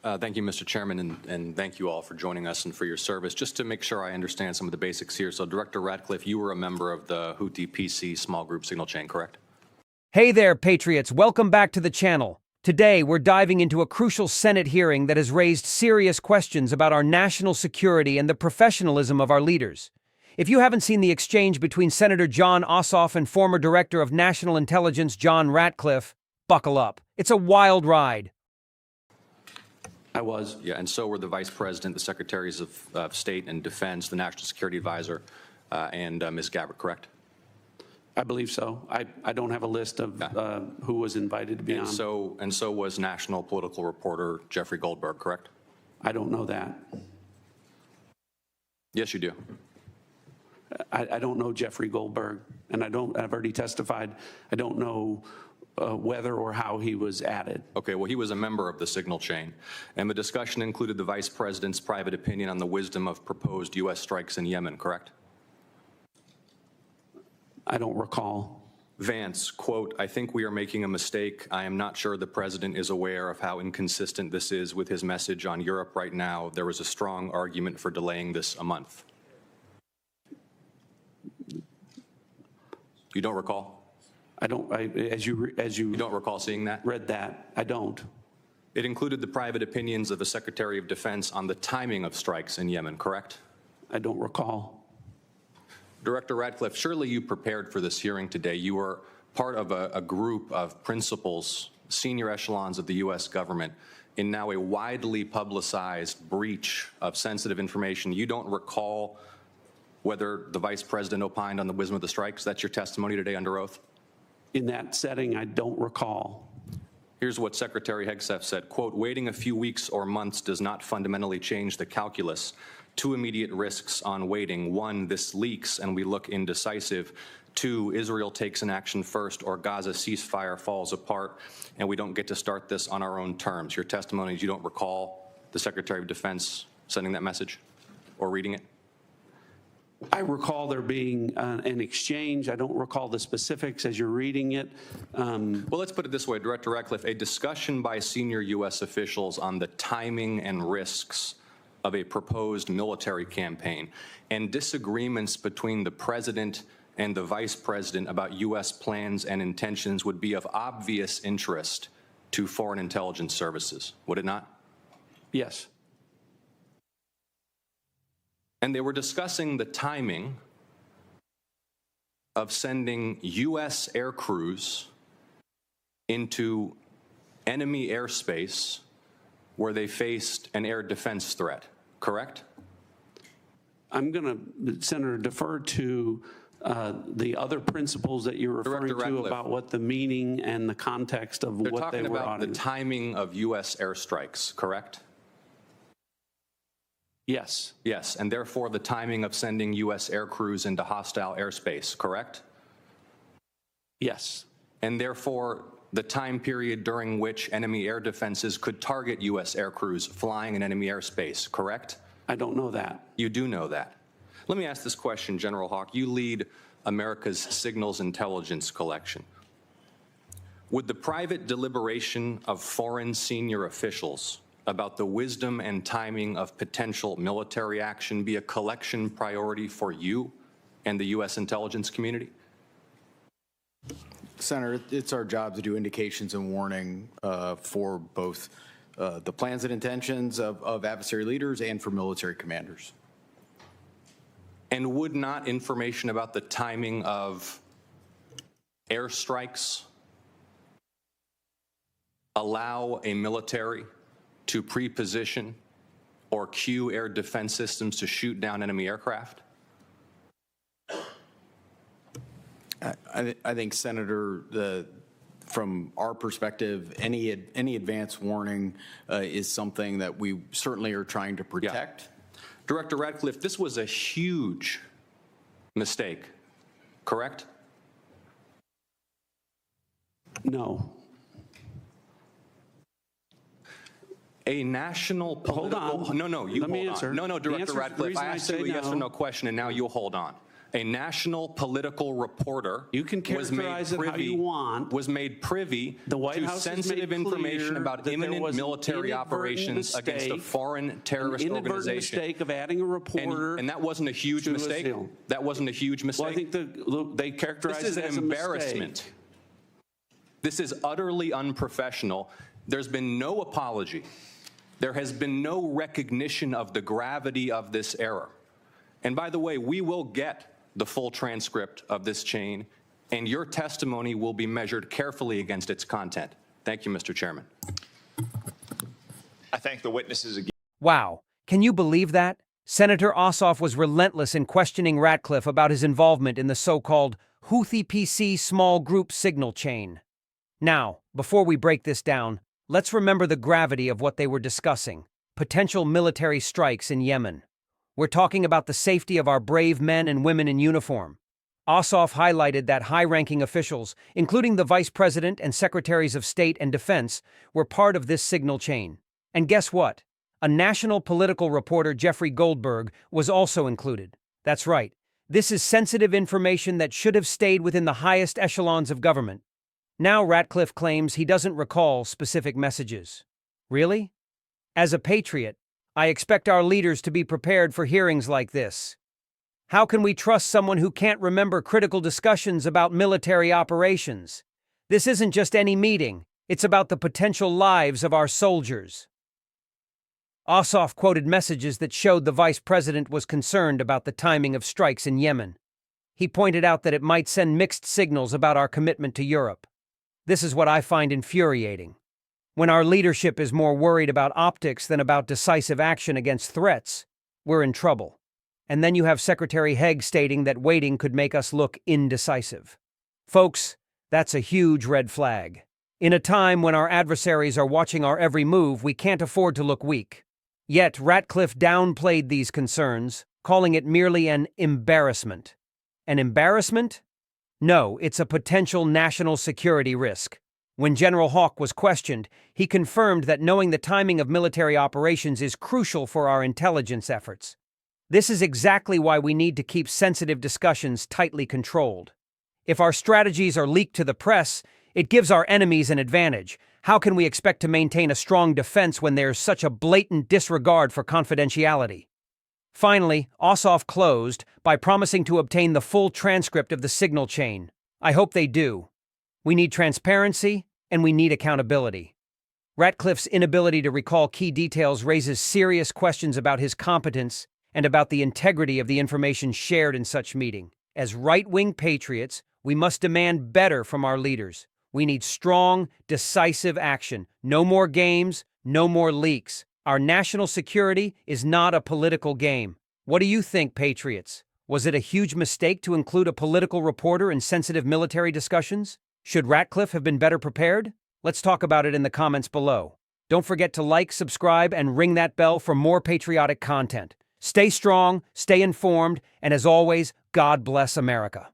Thank you, Mr. Chairman, and thank you all for joining us and for your service. Just to make sure I understand some of the basics here. So, Director Ratcliffe, you were a member of the HouthiPC small group signal chain, correct? Hey there, patriots. Welcome back to the channel. Today, we're diving into a crucial Senate hearing that has raised serious questions about our national security and the professionalism of our leaders. If you haven't seen the exchange between Senator Jon Ossoff and former Director of National Intelligence John Ratcliffe, buckle up. It's a wild ride. I was. Yeah, and so were the Vice President, the Secretaries of State and Defense, the National Security Advisor, and Ms. Gabbard, correct? I believe so. I don't have a list of who was invited to be on. And so was National Political Reporter Jeffrey Goldberg, correct? I don't know that. Yes, you do. I don't know Jeffrey Goldberg, and I've already testified. I don't know whether or how he was added. Okay, well, he was a member of the signal chain, and the discussion included the Vice President's private opinion on the wisdom of proposed U.S. strikes in Yemen, correct? I don't recall. Vance, quote, "I think we are making a mistake. I am not sure the President is aware of how inconsistent this is with his message on Europe right now. There was a strong argument for delaying this a month." You don't recall? I don't. As you don't recall seeing that? Read that. I don't. It included the private opinions of the Secretary of Defense on the timing of strikes in Yemen, correct? I don't recall. Director Ratcliffe, surely you prepared for this hearing today. You were part of a group of principals, senior echelons of the U.S. government, in now a widely publicized breach of sensitive information. You don't recall whether the Vice President opined on the wisdom of the strikes? That's your testimony today under oath? In that setting, I don't recall. Here's what Secretary Hegseth said, quote, "Waiting a few weeks or months does not fundamentally change the calculus. Two immediate risks on waiting. One, this leaks and we look indecisive. Two, Israel takes an action first or Gaza ceasefire falls apart and we don't get to start this on our own terms." Your testimony is you don't recall the Secretary of Defense sending that message or reading it? I recall there being an exchange. I don't recall the specifics as you're reading it. Well, let's put it this way, Director Ratcliffe, a discussion by senior U.S. officials on the timing and risks of a proposed military campaign and disagreements between the President and the Vice President about U.S. plans and intentions would be of obvious interest to foreign intelligence services, would it not? Yes. And they were discussing the timing of sending U.S. air crews into enemy airspace where they faced an air defense threat, correct? I'm going to, Senator, defer to the other principles that you're referring to about what the meaning and the context of what they were auditing. They're talking about the timing of U.S. airstrikes, correct? Yes. Yes, and therefore the timing of sending U.S. air crews into hostile airspace, correct? Yes. And therefore the time period during which enemy air defenses could target U.S. air crews flying in enemy airspace, correct? I don't know that. You do know that. Let me ask this question, General Hawk. You lead America's signals intelligence collection. Would the private deliberation of foreign senior officials about the wisdom and timing of potential military action be a collection priority for you and the U.S. intelligence community? Senator, it's our job to do indications and warning for both the plans and intentions of adversary leaders and for military commanders. And would not information about the timing of airstrikes allow a military to pre-position or cue air defense systems to shoot down enemy aircraft? I think, Senator, from our perspective, any advance warning is something that we certainly are trying to protect. Yeah. Director Ratcliffe, this was a huge mistake, correct? No. A national political... Hold on. No, you Let me hold answer. on. No, Director Ratcliffe, I asked you a yes or no question, and now you'll hold on. A national political reporter You can characterize it how you want. was made privy The White to House has sensitive made information clear about that there imminent was an military inadvertent operations against a mistake, foreign terrorist An inadvertent organization. mistake of adding a reporter. And that wasn't a huge to a mistake? seal. That wasn't a huge mistake? Well, I think they characterize This is it an as a embarrassment. mistake. This is utterly unprofessional. There's been no apology. There has been no recognition of the gravity of this error. And by the way, we will get the full transcript of this chain, and your testimony will be measured carefully against its content. Thank you, Mr. Chairman. I thank the witnesses again. Wow, can you believe that? Senator Ossoff was relentless in questioning Ratcliffe about his involvement in the so-called HouthiPC small group signal chain. Now, before we break this down, let's remember the gravity of what they were discussing: potential military strikes in Yemen. We're talking about the safety of our brave men and women in uniform. Ossoff highlighted that high-ranking officials, including the Vice President and Secretaries of State and Defense, were part of this signal chain. And guess what? A national political reporter, Jeffrey Goldberg, was also included. That's right. This is sensitive information that should have stayed within the highest echelons of government. Now Ratcliffe claims he doesn't recall specific messages. Really? As a patriot, I expect our leaders to be prepared for hearings like this. How can we trust someone who can't remember critical discussions about military operations? This isn't just any meeting, it's about the potential lives of our soldiers. Ossoff quoted messages that showed the vice president was concerned about the timing of strikes in Yemen. He pointed out that it might send mixed signals about our commitment to Europe. This is what I find infuriating. When our leadership is more worried about optics than about decisive action against threats, we're in trouble. And then you have Secretary Hegg stating that waiting could make us look indecisive. Folks, that's a huge red flag. In a time when our adversaries are watching our every move, we can't afford to look weak. Yet Ratcliffe downplayed these concerns, calling it merely an embarrassment. An embarrassment? No, it's a potential national security risk. When General Hawke was questioned, he confirmed that knowing the timing of military operations is crucial for our intelligence efforts. This is exactly why we need to keep sensitive discussions tightly controlled. If our strategies are leaked to the press, it gives our enemies an advantage. How can we expect to maintain a strong defense when there's such a blatant disregard for confidentiality? Finally, Ossoff closed by promising to obtain the full transcript of the signal chain. I hope they do. We need transparency, and we need accountability. Ratcliffe's inability to recall key details raises serious questions about his competence and about the integrity of the information shared in such meeting. As right-wing patriots, we must demand better from our leaders. We need strong, decisive action. No more games, no more leaks. Our national security is not a political game. What do you think, patriots? Was it a huge mistake to include a political reporter in sensitive military discussions? Should Ratcliffe have been better prepared? Let's talk about it in the comments below. Don't forget to like, subscribe, and ring that bell for more patriotic content. Stay strong, stay informed, and as always, God bless America.